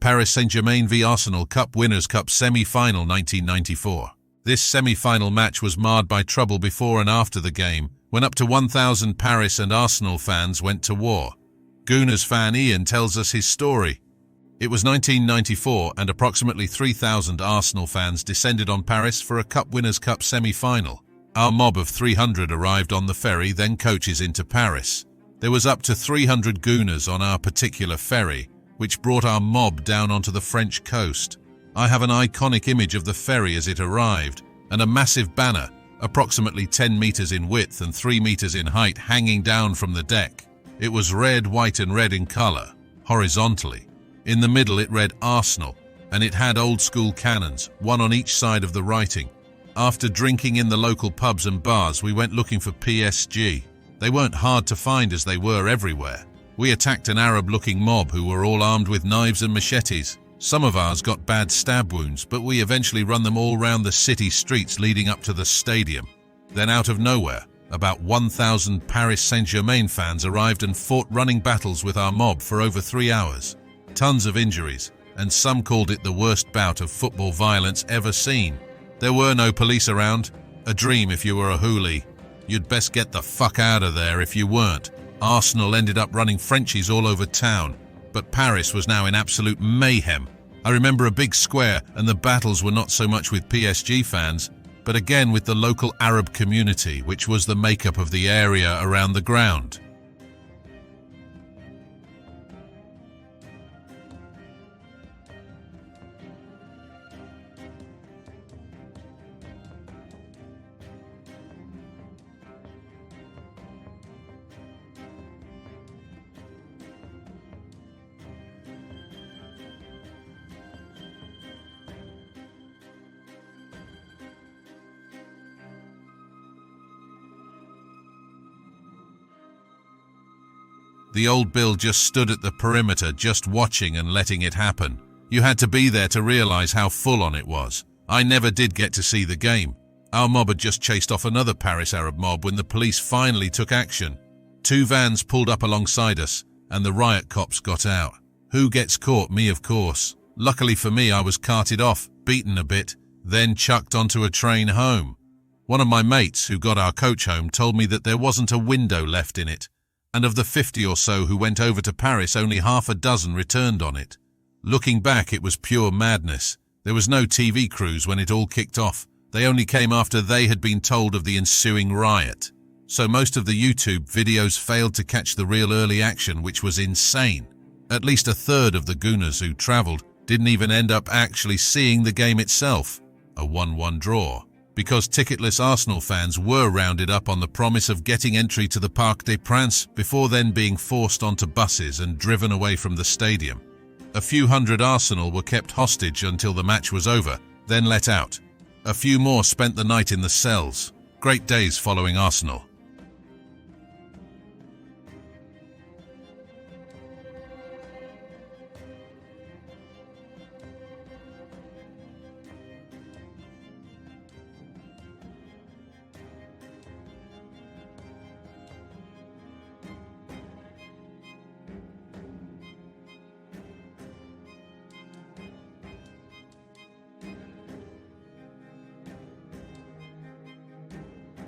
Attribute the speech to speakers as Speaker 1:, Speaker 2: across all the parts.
Speaker 1: Paris St Germain v Arsenal Cup Winners' Cup semi-final 1994. This semi-final match was marred by trouble before and after the game, when up to 1,000 Paris and Arsenal fans went to war. Gooners fan Ian tells us his story. It was 1994 and approximately 3,000 Arsenal fans descended on Paris for a Cup Winners' Cup semi-final. Our mob of 300 arrived on the ferry, then coaches into Paris. There was up to 300 Gooners on our particular ferry, which brought our mob down onto the French coast. I have an iconic image of the ferry as it arrived, and a massive banner, approximately 10 meters in width and 3 meters in height, hanging down from the deck. It was red, white and red in color, horizontally. In the middle it read Arsenal, and it had old school cannons, one on each side of the writing. After drinking in the local pubs and bars, we went looking for PSG. They weren't hard to find as they were everywhere. We attacked an Arab-looking mob who were all armed with knives and machetes. Some of ours got bad stab wounds, but we eventually run them all round the city streets leading up to the stadium. Then out of nowhere, about 1,000 Paris St Germain fans arrived and fought running battles with our mob for over 3 hours. Tons of injuries, and some called it the worst bout of football violence ever seen. There were no police around. A dream if you were a hoolie. You'd best get the fuck out of there if you weren't. Arsenal ended up running Frenchies all over town, but Paris was now in absolute mayhem. I remember a big square, and the battles were not so much with PSG fans, but again with the local Arab community, which was the makeup of the area around the ground. The old Bill just stood at the perimeter just watching and letting it happen. You had to be there to realize how full on it was. I never did get to see the game. Our mob had just chased off another Paris Arab mob when the police finally took action. 2 vans pulled up alongside us and the riot cops got out. Who gets caught? Me, of course. Luckily for me, I was carted off, beaten a bit, then chucked onto a train home. One of my mates who got our coach home told me that there wasn't a window left in it, and of the 50 or so who went over to Paris, only half a dozen returned on it. Looking back, it was pure madness. There was no TV crews when it all kicked off. They only came after they had been told of the ensuing riot. So most of the YouTube videos failed to catch the real early action, which was insane. At least a third of the Gooners who travelled didn't even end up actually seeing the game itself. A 1-1 draw. Because ticketless Arsenal fans were rounded up on the promise of getting entry to the Parc des Princes before then being forced onto buses and driven away from the stadium. A few hundred Arsenal were kept hostage until the match was over, then let out. A few more spent the night in the cells. Great days following Arsenal.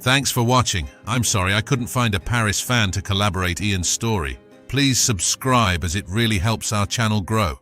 Speaker 1: Thanks for watching. I'm sorry I couldn't find a Paris fan to collaborate Ian's story. Please subscribe as it really helps our channel grow.